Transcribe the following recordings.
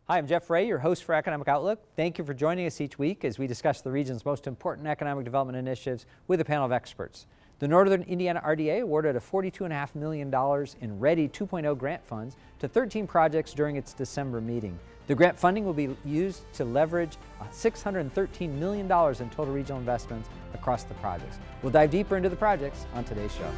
Hi, I'm Jeff Ray, your host for Economic Outlook. Thank you for joining us each week as we discuss the region's most important economic development initiatives with a panel of experts. The Northern Indiana RDA awarded a $42.5 million in READY 2.0 grant funds to 13 projects during its December meeting. The grant funding will be used to leverage $613 million in total regional investments across the projects. We'll dive deeper into the projects on today's show.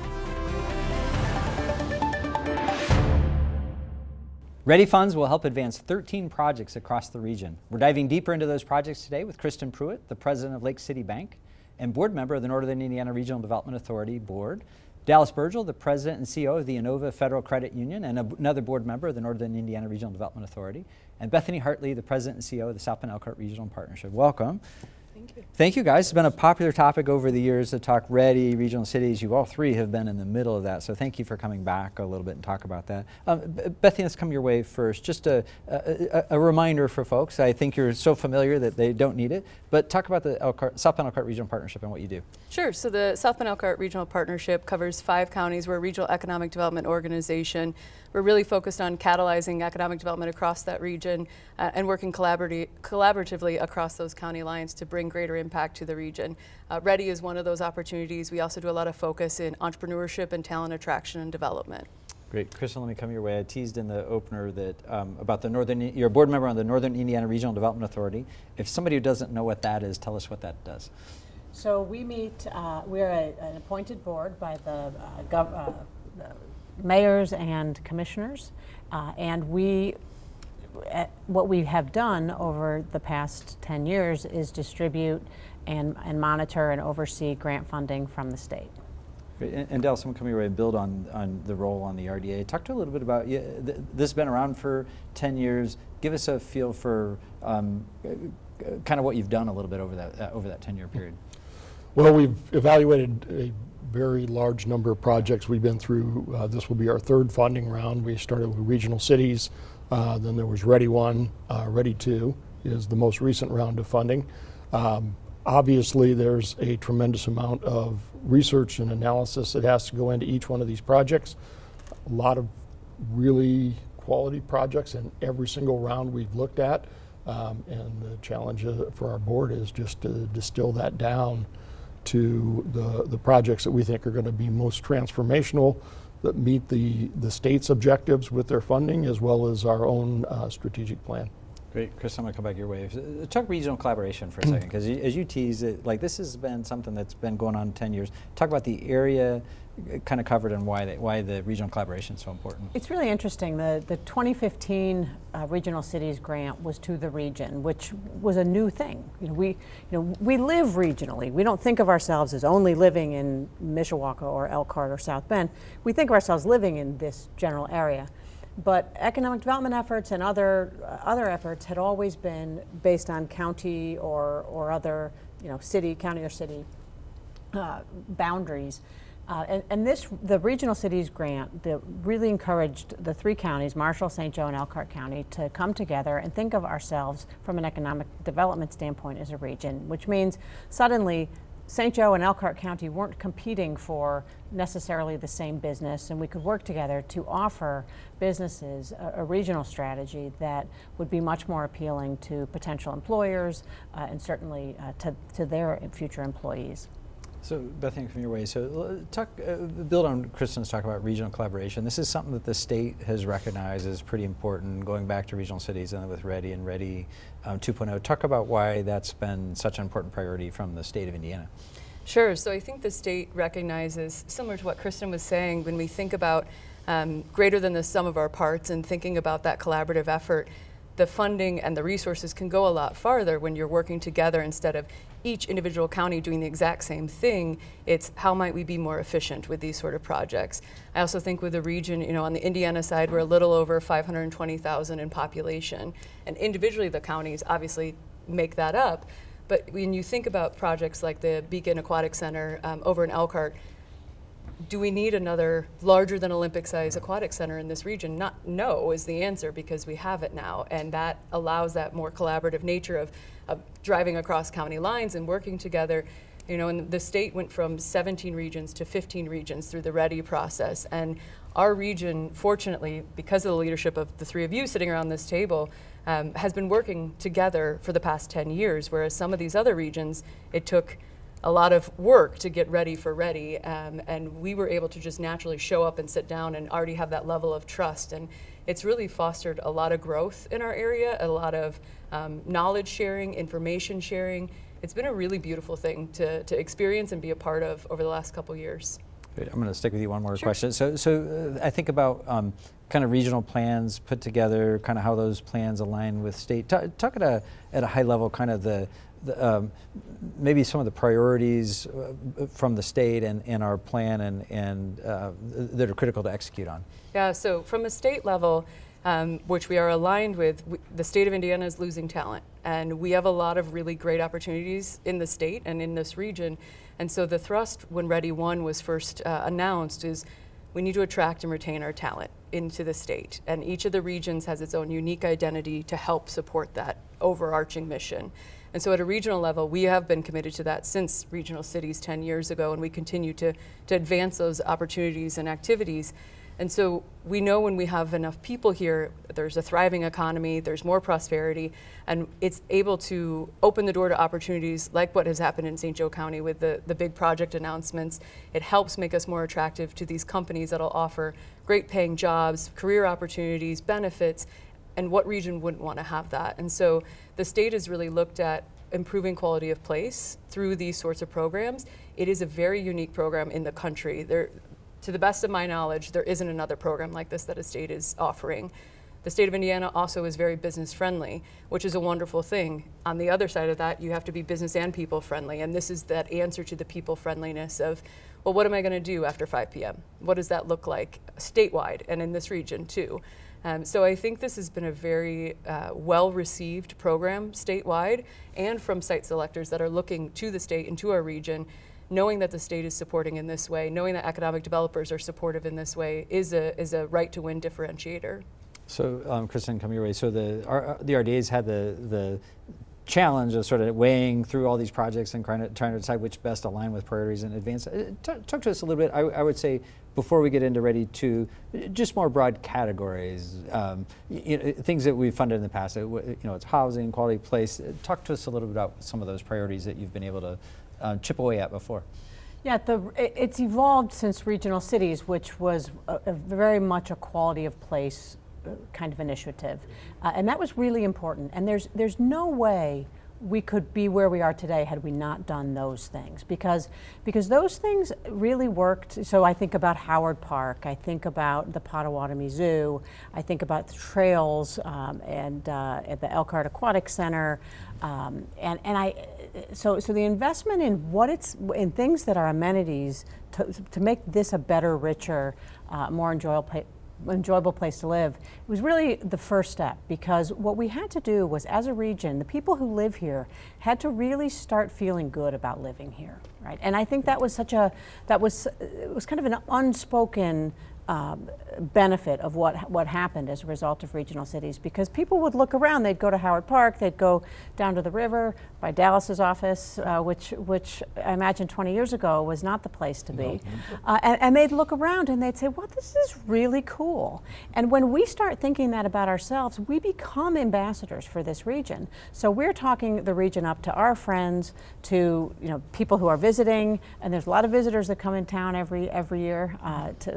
READY funds will help advance 13 projects across the region. We're diving deeper into those projects today with Kristen Pruitt, the president of Lake City Bank and board member of the Northern Indiana Regional Development Authority Board, Dallas Burgel, the president and CEO of the Inova Federal Credit Union and another board member of the Northern Indiana Regional Development Authority, and Bethany Hartley, the president and CEO of the South Bend Elkhart Regional Partnership. Welcome. Thank you. Thank you, guys. It's been a popular topic over the years to talk READY, regional cities. You all three have been in the middle of that, so thank you for coming back a little bit and talk about that. Bethany, let's come your way first. Just a reminder for folks. I think you're so familiar that they don't need it, but talk about the South Bend Elkhart Regional Partnership and what you do. Sure. So the South Bend Elkhart Regional Partnership covers 5 counties. We're a regional economic development organization. We're really focused on catalyzing economic development across that region and working collaboratively across those county lines to bring greater impact to the region. READY is one of those opportunities. We also do a lot of focus in entrepreneurship and talent attraction and development. Great. Kristen, let me come your way. I teased in the opener that about you're a board member on the Northern Indiana Regional Development Authority. If somebody who doesn't know what that is, tell us what that does. So we meet, we're an appointed board by the mayors and commissioners, and what we have done over the past 10 years is distribute and monitor and oversee grant funding from the state. And Dallas, I'm coming your way and build on the role on the RDA. Talk to a little bit about, this has been around for 10 years. Give us a feel for kind of what you've done a little bit over that 10-year period. Well, we've evaluated a very large number of projects we've been through. This will be our 3rd funding round. We started with regional cities, then there was READY 1, READY 2 is the most recent round of funding. Obviously, there's a tremendous amount of research and analysis that has to go into each one of these projects. A lot of really quality projects in every single round we've looked at, and the challenge for our board is just to distill that down to the projects that we think are going to be most transformational, that meet the state's objectives with their funding as well as our own strategic plan. Great. Chris, I'm going to come back your way. Talk regional collaboration for a second, because as you tease it, like this has been something that's been going on 10 years. Talk about the area kind of covered and why the regional collaboration is so important. It's really interesting. The 2015 Regional Cities Grant was to the region, which was a new thing. We live regionally. We don't think of ourselves as only living in Mishawaka or Elkhart or South Bend. We think of ourselves living in this general area. But economic development efforts and other efforts had always been based on county or other, county or city boundaries. And the Regional Cities Grant really encouraged the 3 counties, Marshall, St. Joe, and Elkhart County, to come together and think of ourselves from an economic development standpoint as a region, which means suddenly St. Joe and Elkhart County weren't competing for necessarily the same business, and we could work together to offer businesses a regional strategy that would be much more appealing to potential employers and certainly to their future employees. So Bethany, from your way, so build on Kristen's talk about regional collaboration. This is something that the state has recognized as pretty important, going back to regional cities and with READY and READY 2.0. Talk about why that's been such an important priority from the state of Indiana. Sure. So I think the state recognizes, similar to what Kristen was saying, when we think about greater than the sum of our parts and thinking about that collaborative effort, the funding and the resources can go a lot farther when you're working together instead of each individual county doing the exact same thing. It's how might we be more efficient with these sort of projects. I also think with the region, on the Indiana side, we're a little over 520,000 in population, and individually the counties obviously make that up. But when you think about projects like the Beacon Aquatic Center over in Elkhart, do we need another larger than Olympic size aquatic center in this region? No is the answer, because we have it now, and that allows that more collaborative nature of driving across county lines and working together. And the state went from 17 regions to 15 regions through the READY process, and our region, fortunately, because of the leadership of the 3 of you sitting around this table, has been working together for the past 10 years, whereas some of these other regions, it took a lot of work to get ready for ready, and we were able to just naturally show up and sit down and already have that level of trust. And it's really fostered a lot of growth in our area, a lot of knowledge sharing, information sharing. It's been a really beautiful thing to experience and be a part of over the last couple years. Great. I'm going to stick with you one more Sure. question. So I think about kind of regional plans put together, kind of how those plans align with state. Talk at a high level, kind of the maybe some of the priorities from the state and our plan and that are critical to execute on. Yeah, so from a state level, which we are aligned with, the state of Indiana is losing talent. And we have a lot of really great opportunities in the state and in this region. And so the thrust when Ready One was first announced is we need to attract and retain our talent into the state. And each of the regions has its own unique identity to help support that overarching mission. And so at a regional level, we have been committed to that since Regional Cities 10 years ago, and we continue to advance those opportunities and activities. And so we know when we have enough people here, there's a thriving economy, there's more prosperity, and it's able to open the door to opportunities like what has happened in St. Joe County with the big project announcements. It helps make us more attractive to these companies that'll offer great paying jobs, career opportunities, benefits, and what region wouldn't want to have that? And so the state has really looked at improving quality of place through these sorts of programs. It is a very unique program in the country. To the best of my knowledge, there isn't another program like this that a state is offering. The state of Indiana also is very business friendly, which is a wonderful thing. On the other side of that, you have to be business and people friendly, and this is that answer to the people friendliness of, well, what am I going to do after 5 p.m.? What does that look like statewide and in this region too? So I think this has been a very well-received program statewide and from site selectors that are looking to the state and to our region, knowing that the state is supporting in this way, knowing that economic developers are supportive in this way is a right to win differentiator. So Kristen, come your way. So the RDA's had the challenge of sort of weighing through all these projects and trying to decide which best align with priorities in advance. Talk to us a little bit, I would say, before we get into Ready 2, just more broad categories, things that we've funded in the past. It's housing, quality of place. Talk to us a little bit about some of those priorities that you've been able to chip away at before. Yeah, it's evolved since Regional Cities, which was a very much a quality of place kind of initiative, and that was really important. And there's no way we could be where we are today had we not done those things, because those things really worked. So I think about Howard Park, I think about the Potawatomi Zoo, I think about the trails and at the Elkhart Aquatic Center, so the investment in things that are amenities to make this a better, richer, more enjoyable place to live, it was really the first step, because what we had to do was, as a region, the people who live here had to really start feeling good about living here, right? And I think it was kind of an unspoken benefit of what happened as a result of Regional Cities, because people would look around, they'd go to Howard Park, they'd go down to the river by Dallas's office, which I imagine 20 years ago was not the place to be, and they'd look around and they'd say, well, this is really cool. And when we start thinking that about ourselves, we become ambassadors for this region. So we're talking the region up to our friends, to people who are visiting, and there's a lot of visitors that come in town every year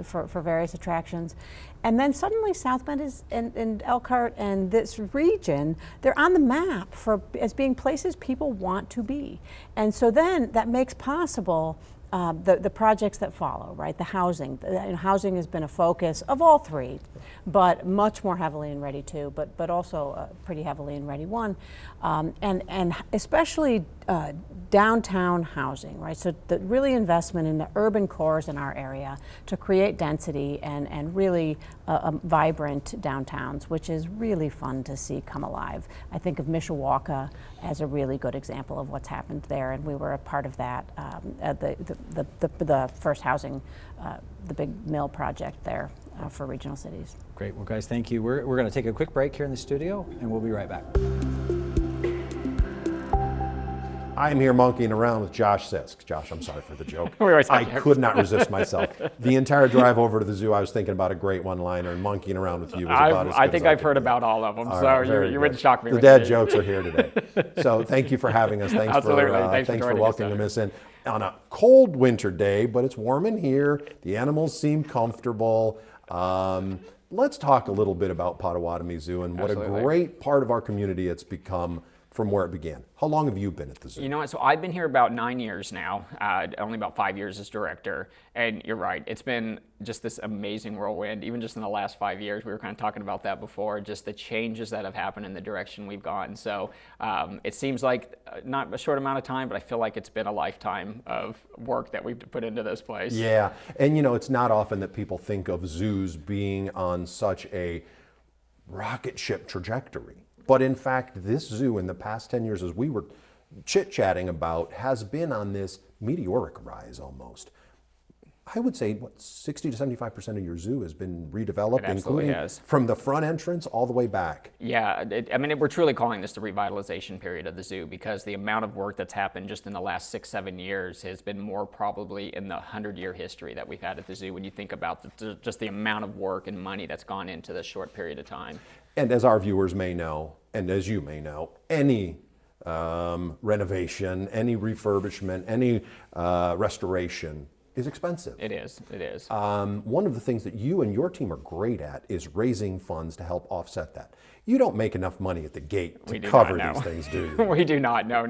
for various attractions. And then suddenly South Bend and Elkhart and this region, they're on the map as being places people want to be. And so then that makes possible the projects that follow, right? The housing. Housing has been a focus of all three, but much more heavily in Ready 2, but also pretty heavily in Ready 1, and especially downtown housing, right? So the really investment in the urban cores in our area to create density and really vibrant downtowns, which is really fun to see come alive. I think of Mishawaka as a really good example of what's happened there, and we were a part of that, the first housing, the big mill project there for Regional Cities. Great. Well, guys, thank you. We're going to take a quick break here in the studio, and we'll be right back. I'm here monkeying around with Josh Sisk. Josh, I'm sorry for the joke. We always have I jokes. could not resist myself. The entire drive over to the zoo, I was thinking about a great one-liner, and monkeying around with you was about as I good think as I I've could heard do. about all of them, All so right, very you good. wouldn't shock me. The when dad you- jokes are here today. So thank you for having us. Thanks Absolutely. for Thanks for thanks for joining us, welcoming Senator. us in on a cold winter day, but it's warm in here. The animals seem comfortable. Let's talk a little bit about Potawatomi Zoo and what Absolutely. a great part of our community it's become from where it began. How long have you been at the zoo? You know what? So I've been here about 9 years now, only about 5 years as director. And you're right, it's been just this amazing whirlwind, even just in the last 5 years. We were kind of talking about that before, just the changes that have happened in the direction we've gone. So it seems like not a short amount of time, but I feel like it's been a lifetime of work that we've put into this place. Yeah, and you know, it's not often that people think of zoos being on such a rocket ship trajectory. But in fact, this zoo in the past 10 years, as we were chit-chatting about, has been on this meteoric rise almost. I would say, 60 to 75% of your zoo has been redeveloped, It absolutely including has. from the front entrance all the way back. Yeah, we're truly calling this the revitalization period of the zoo because the amount of work that's happened just in the last 6-7 years has been more probably in the 100-year history that we've had at the zoo when you think about just the amount of work and money that's gone into this short period of time. And as our viewers may know, and as you may know, any renovation, any refurbishment, any restoration is expensive. It is. One of the things that you and your team are great at is raising funds to help offset that. You don't make enough money at the gate to We do cover not, no. these things, do you? We do not. No.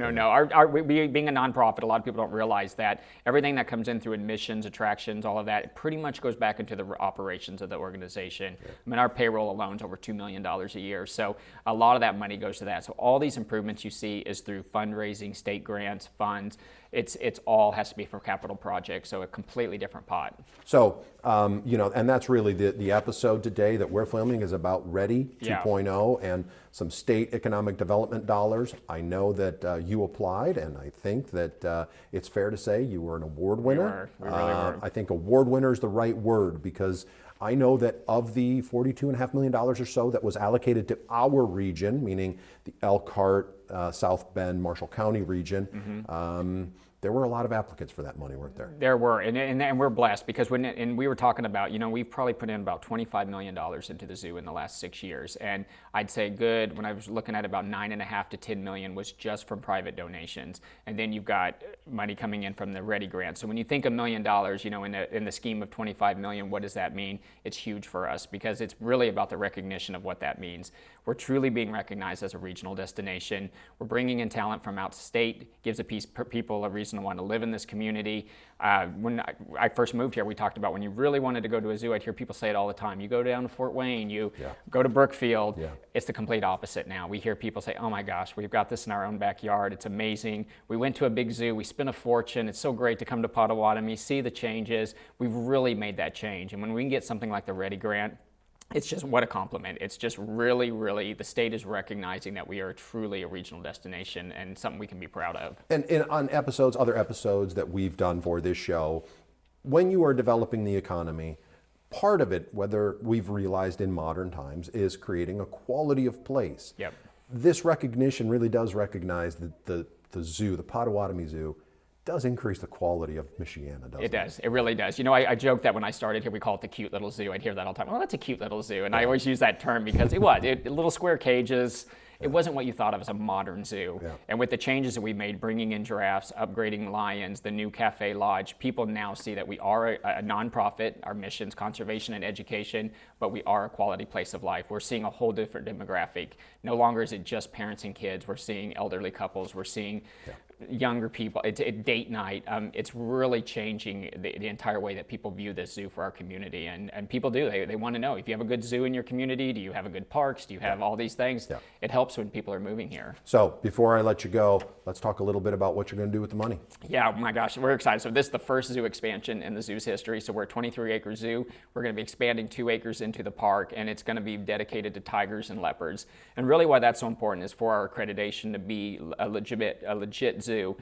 We being a nonprofit, a lot of people don't realize that everything that comes in through admissions, attractions, all of that, it pretty much goes back into the operations of the organization. I mean, our payroll alone is over $2 million a year. So a lot of that money goes to that. So all these improvements you see is through fundraising, state grants, funds. It's all has to be for capital projects. So a completely different pot. So, and that's really the episode today that we're filming is about Ready Yeah. 2.0 and some state economic development dollars. I know that you applied, and I think that it's fair to say you were an award winner. We really were. I think award winner is the right word because I know that of the $42.5 million or so that was allocated to our region, meaning the Elkhart, South Bend, Marshall County region, there were a lot of applicants for that money, weren't there? There were, and we're blessed because and we were talking about, we've probably put in about $25 million into the zoo in the last 6 years, and I'd say good, when I was looking at about 9.5 to 10 million was just from private donations, and then you've got money coming in from the Ready grant. So when you think $1 million, in the scheme of 25 million, what does that mean? It's huge for us because it's really about the recognition of what that means. We're truly being recognized as a regional destination. We're bringing in talent from out of state, gives people a reason to want to live in this community. When I first moved here, we talked about when you really wanted to go to a zoo, I'd hear people say it all the time. You go down to Fort Wayne, you go to Brookfield. Yeah. It's the complete opposite now. We hear people say, oh my gosh, we've got this in our own backyard. It's amazing. We went to a big zoo. We spent a fortune. It's so great to come to Potawatomi, see the changes. We've really made that change. And when we can get something like the Ready grant, it's just what a compliment. It's just really, really, the state is recognizing that we are truly a regional destination and something we can be proud of. And on other episodes that we've done for this show, when you are developing the economy, part of it, whether we've realized in modern times, is creating a quality of place. Yep. This recognition really does recognize that the zoo, the Potawatomi Zoo, does increase the quality of Michiana, doesn't it? It does. It really does. I joked that when I started here, we call it the cute little zoo. I'd hear that all the time. Oh, that's a cute little zoo. And I always use that term because it was. Little square cages. It wasn't what you thought of as a modern zoo. Yeah. And with the changes that we made, bringing in giraffes, upgrading lions, the new cafe lodge, people now see that we are a nonprofit. Our mission's conservation and education, but we are a quality place of life. We're seeing a whole different demographic. No longer is it just parents and kids. We're seeing elderly couples. We're seeing younger people. It's date night. It's really changing the entire way that people view this zoo for our community. And people do. They want to know, if you have a good zoo in your community, do you have a good parks? Do you have all these things? Yeah. It helps when people are moving here. So before I let you go, let's talk a little bit about what you're going to do with the money. Yeah, oh my gosh, we're excited. So this is the first zoo expansion in the zoo's history. So we're a 23-acre zoo. We're going to be expanding 2 acres into the park, and it's going to be dedicated to tigers and leopards. And really why that's so important is for our accreditation to be a legit zoo.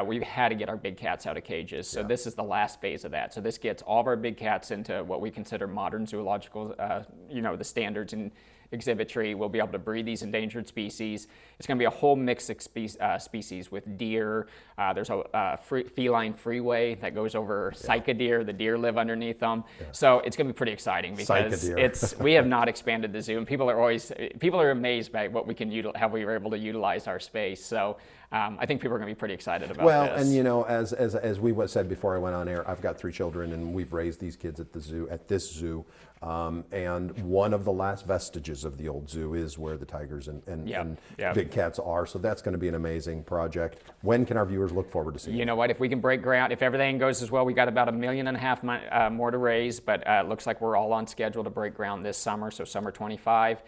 We've had to get our big cats out of cages. So this is the last phase of that. So this gets all of our big cats into what we consider modern zoological, the standards and exhibitry. We'll be able to breed these endangered species. It's going to be a whole mix of species with deer. There's a feline freeway that goes over Cyca deer. The deer live underneath them. So it's going to be pretty exciting because we have not expanded the zoo, and people are amazed by what we can how we were able to utilize our space. So I think people are going to be pretty excited about this. And you know, as we said before I went on air, I've got 3 children, and we've raised these kids at this zoo. And one of the last vestiges of the old zoo is where the tigers and big cats are. So that's going to be an amazing project. When can our viewers look forward to seeing it? You know what? If we can break ground, if everything goes as well, we got about $1.5 million more to raise. But it looks like we're all on schedule to break ground this summer, so summer 25,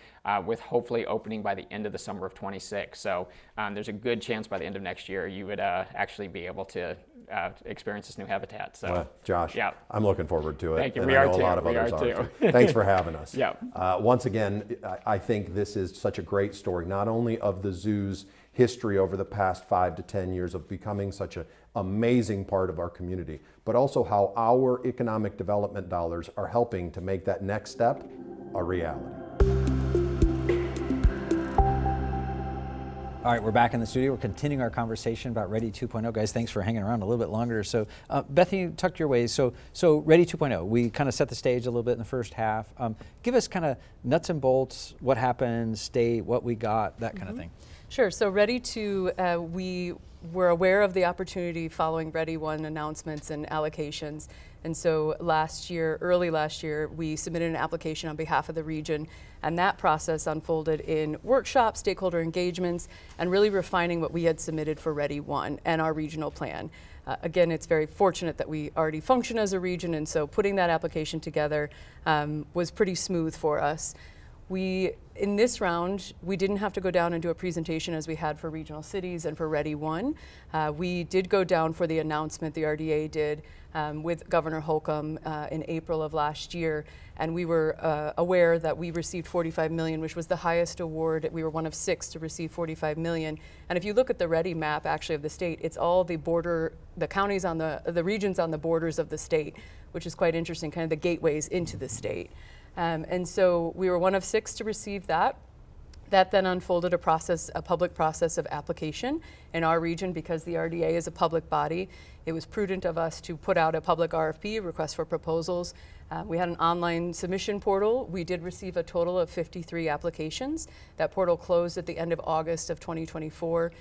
with hopefully opening by the end of the summer of 26. So there's a good chance by the end of next year you would actually be able to experience this new habitat. So, well, Josh, yeah. I'm looking forward to it. Thank you. And We I are know too. a lot of We others are are too. too. Thanks for having us. Yeah. Once again, I think this is such a great story, not only of the zoo's history over the past 5 to 10 years of becoming such an amazing part of our community, but also how our economic development dollars are helping to make that next step a reality. All right, we're back in the studio. We're continuing our conversation about Ready 2.0. Guys, thanks for hanging around a little bit longer. So, Bethany, tuck your way. So Ready 2.0, we kind of set the stage a little bit in the first half. Give us kind of nuts and bolts, what happened, state, what we got, that kind of thing. Sure. So Ready 2, we were aware of the opportunity following Ready 1 announcements and allocations. And so early last year, we submitted an application on behalf of the region, and that process unfolded in workshops, stakeholder engagements, and really refining what we had submitted for Ready 1 and our regional plan. Again, it's very fortunate that we already function as a region, and so putting that application together was pretty smooth for us. In this round, we didn't have to go down and do a presentation as we had for regional cities and for Ready 1. We did go down for the announcement, the RDA did, with Governor Holcomb in April of last year, and we were aware that we received $45 million, which was the highest award. We were one of 6 to receive $45 million. And if you look at the Ready map, actually, of the state, it's all the counties on the regions on the borders of the state, which is quite interesting, kind of the gateways into the state. And so we were one of 6 to receive that. That then unfolded a public process of application in our region. Because the RDA is a public body, it was prudent of us to put out a public RFP, request for proposals. We had an online submission portal. We did receive a total of 53 applications. That portal closed at the end of August of 2024.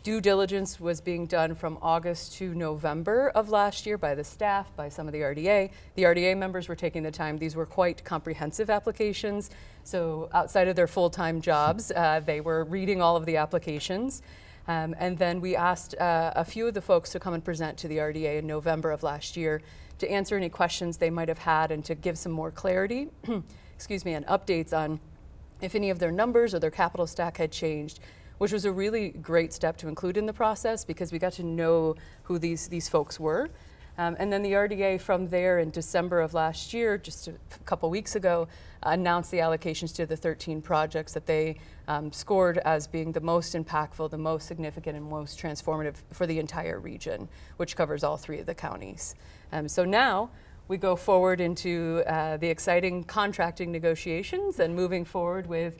Due diligence was being done from August to November of last year by the staff, by some of the RDA. The RDA members were taking the time. These were quite comprehensive applications. So outside of their full-time jobs, they were reading all of the applications. And then we asked a few of the folks to come and present to the RDA in November of last year to answer any questions they might have had and to give some more clarity, and updates on if any of their numbers or their capital stack had changed, which was a really great step to include in the process because we got to know who these folks were. And then the RDA from there in December of last year, just a couple weeks ago, announced the allocations to the 13 projects that they scored as being the most impactful, the most significant, and most transformative for the entire region, which covers all 3 of the counties. So now we go forward into the exciting contracting negotiations and moving forward with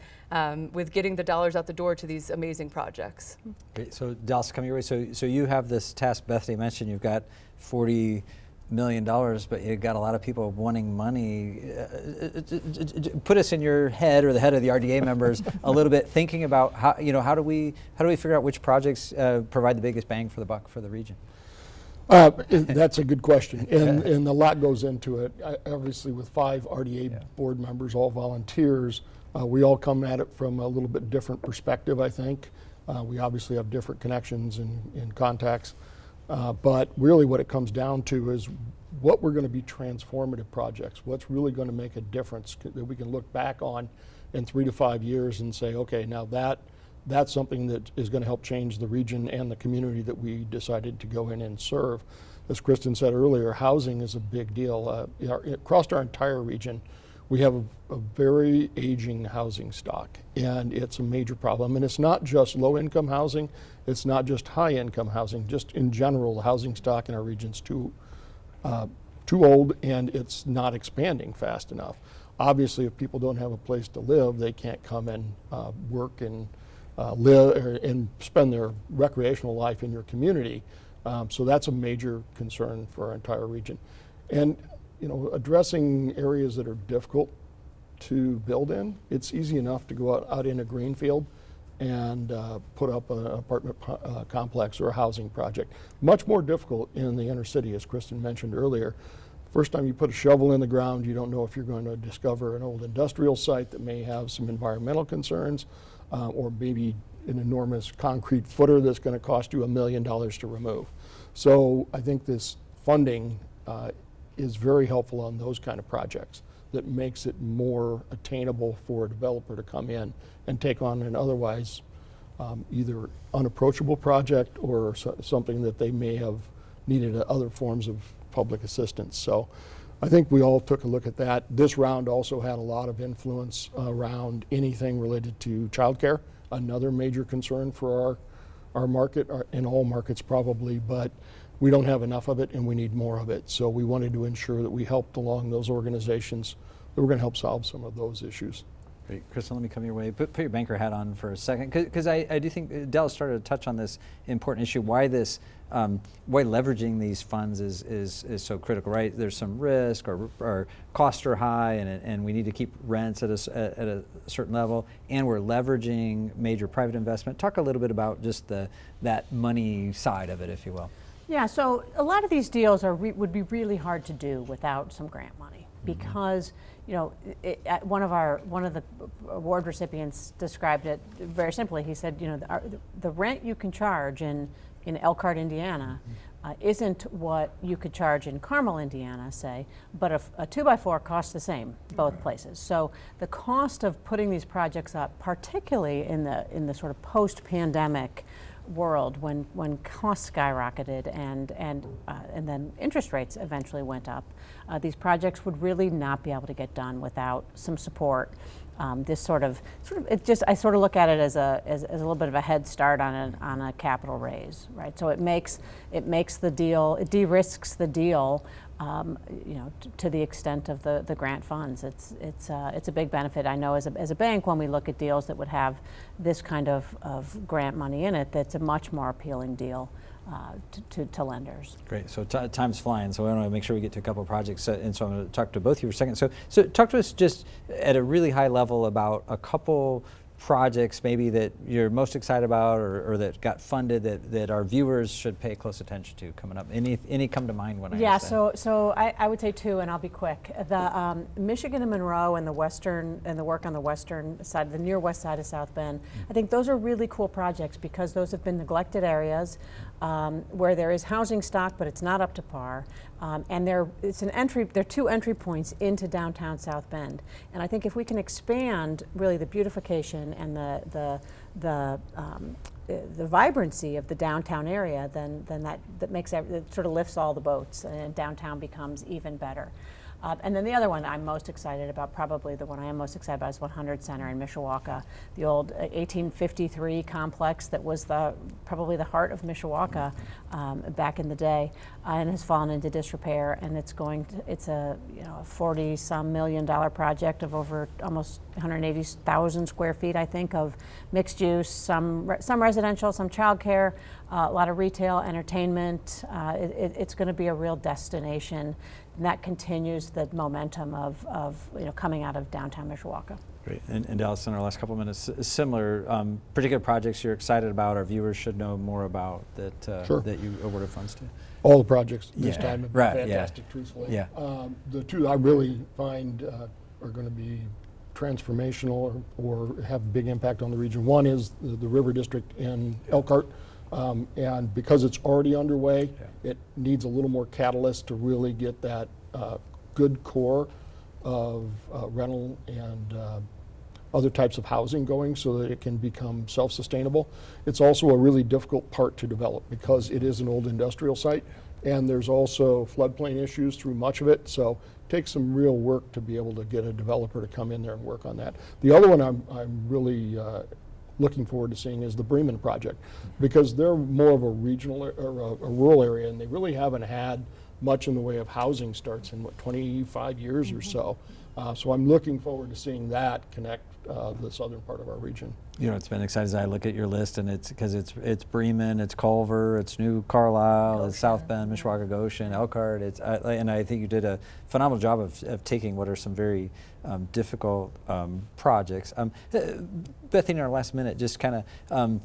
getting the dollars out the door to these amazing projects. Great. So Dallas, come your way. So you have this task Bethany mentioned. You've got $40 million, but you've got a lot of people wanting money. Put us in your head or the head of the RDA members a little bit, thinking about how do we figure out which projects provide the biggest bang for the buck for the region? That's a good question, and a lot goes into it. Obviously, with 5 RDA board members, all volunteers, we all come at it from a little bit different perspective, I think. We obviously have different connections and contacts, but really what it comes down to is what we're going to be transformative projects, what's really going to make a difference that we can look back on in 3 to 5 years and say, okay, now that's something that is going to help change the region and the community that we decided to go in and serve. As Kristen said earlier, housing is a big deal. Across our entire region, we have a very aging housing stock, and it's a major problem. And it's not just low-income housing, it's not just high-income housing. Just in general, the housing stock in our region's too old, and it's not expanding fast enough. Obviously, if people don't have a place to live, they can't come and work and live and spend their recreational life in your community. So that's a major concern for our entire region. And addressing areas that are difficult to build in, it's easy enough to go out in a green field and put up an apartment complex or a housing project. Much more difficult in the inner city, as Kristen mentioned earlier. First time you put a shovel in the ground, you don't know if you're going to discover an old industrial site that may have some environmental concerns, or maybe an enormous concrete footer that's going to cost you $1 million to remove. So I think this funding is very helpful on those kind of projects that makes it more attainable for a developer to come in and take on an otherwise either unapproachable project or something that they may have needed other forms of public assistance. So I think we all took a look at that. This round also had a lot of influence around anything related to childcare, another major concern for our market, in all markets probably, but we don't have enough of it and we need more of it. So we wanted to ensure that we helped along those organizations that were going to help solve some of those issues. Great. Kristen, let me come your way. Put your banker hat on for a second, because I do think Dallas started to touch on this important issue, why leveraging these funds is so critical, right? There's some risk or costs are high and we need to keep rents at a certain level, and we're leveraging major private investment. Talk a little bit about just that money side of it, if you will. Yeah, so a lot of these deals would be really hard to do without some grant money, because one of the award recipients described it very simply. He said, the rent you can charge in Elkhart, Indiana, isn't what you could charge in Carmel, Indiana, say, but a 2x4 costs the same both places. So the cost of putting these projects up, particularly in the sort of post-pandemic world when costs skyrocketed and then interest rates eventually went up, these projects would really not be able to get done without some support. This I sort of look at it as a little bit of a head start on a capital raise, right? So it makes the deal, it de-risks the deal, to the extent of the grant funds. It's a big benefit. I know as a bank, when we look at deals that would have this kind of grant money in it, that's a much more appealing deal to lenders. Great. So time's flying, so I want to make sure we get to a couple of projects, and so I'm going to talk to both of you for a second. So talk to us just at a really high level about a couple projects maybe that you're most excited about or that got funded that our viewers should pay close attention to coming up. Any come to mind when I ask that? So I would say two, and I'll be quick. The Michigan and Monroe and the work on the western side, the near west side of South Bend, I think those are really cool projects because those have been neglected areas where there is housing stock, but it's not up to par. And they're two entry points into downtown South Bend. And I think if we can expand really the beautification and the vibrancy of the downtown area, then that makes it sort of lifts all the boats, and downtown becomes even better. And then the other one I'm most excited about, probably the one I am most excited about, is 100 Center in Mishawaka, the old 1853 complex that was probably the heart of Mishawaka back in the day, and has fallen into disrepair. And it's a $40-some million project of over almost 180,000 square feet, I think, of mixed use, some residential, some childcare, a lot of retail, entertainment. It's going to be a real destination. And that continues the momentum of coming out of downtown Mishawaka. Great. And Dallas, in our last couple of minutes, similar particular projects you're excited about, our viewers should know more about that you awarded funds to? All the projects this time have been fantastic, truthfully. Yeah. The two I really find are going to be transformational or have a big impact on the region. One is the River District in Elkhart. And because it's already underway, it needs a little more catalyst to really get that good core of rental and other types of housing going so that it can become self-sustainable. It's also a really difficult part to develop because it is an old industrial site, and there's also floodplain issues through much of it. So it takes some real work to be able to get a developer to come in there and work on that. The other one I'm really looking forward to seeing is the Bremen project, because they're more of a regional or a rural area, and they really haven't had much in the way of housing starts in 25 years or so. So I'm looking forward to seeing that connect the southern part of our region. You know, it's been exciting as I look at your list, and it's because it's Bremen, it's Culver, it's New Carlisle, it's South Bend, Mishawaka, Goshen, Elkhart. And I think you did a phenomenal job of taking what are some very difficult projects. Bethany, in our last minute, just kind of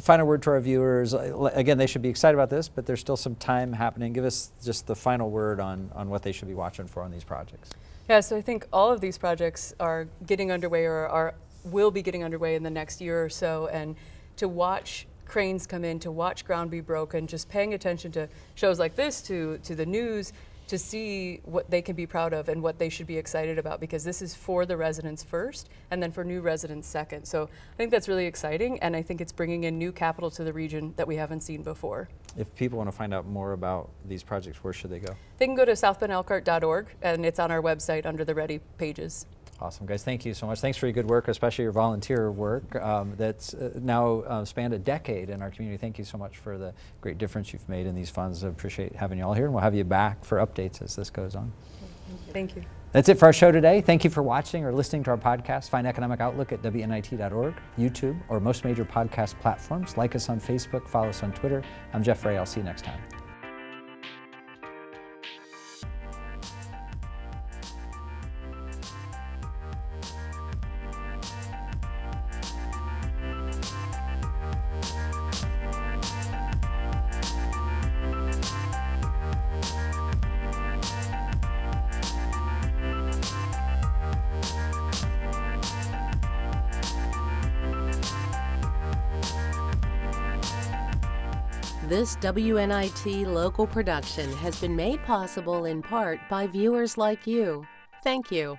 final word to our viewers. Again, they should be excited about this, but there's still some time happening. Give us just the final word on what they should be watching for on these projects. Yeah, so I think all of these projects are getting underway or will be getting underway in the next year or so, and to watch cranes come in, to watch ground be broken, just paying attention to shows like this, to the news, to see what they can be proud of and what they should be excited about, because this is for the residents first and then for new residents second. So I think that's really exciting, and I think it's bringing in new capital to the region that we haven't seen before. If people want to find out more about these projects, where should they go? They can go to southbendelkhart.org, and it's on our website under the Ready pages. Awesome, guys. Thank you so much. Thanks for your good work, especially your volunteer work that's now spanned a decade in our community. Thank you so much for the great difference you've made in these funds. I appreciate having you all here, and we'll have you back for updates as this goes on. Thank you. That's it for our show today. Thank you for watching or listening to our podcast. Find Economic Outlook at WNIT.org, YouTube, or most major podcast platforms. Like us on Facebook, follow us on Twitter. I'm Jeff Ray. I'll see you next time. This WNIT local production has been made possible in part by viewers like you. Thank you.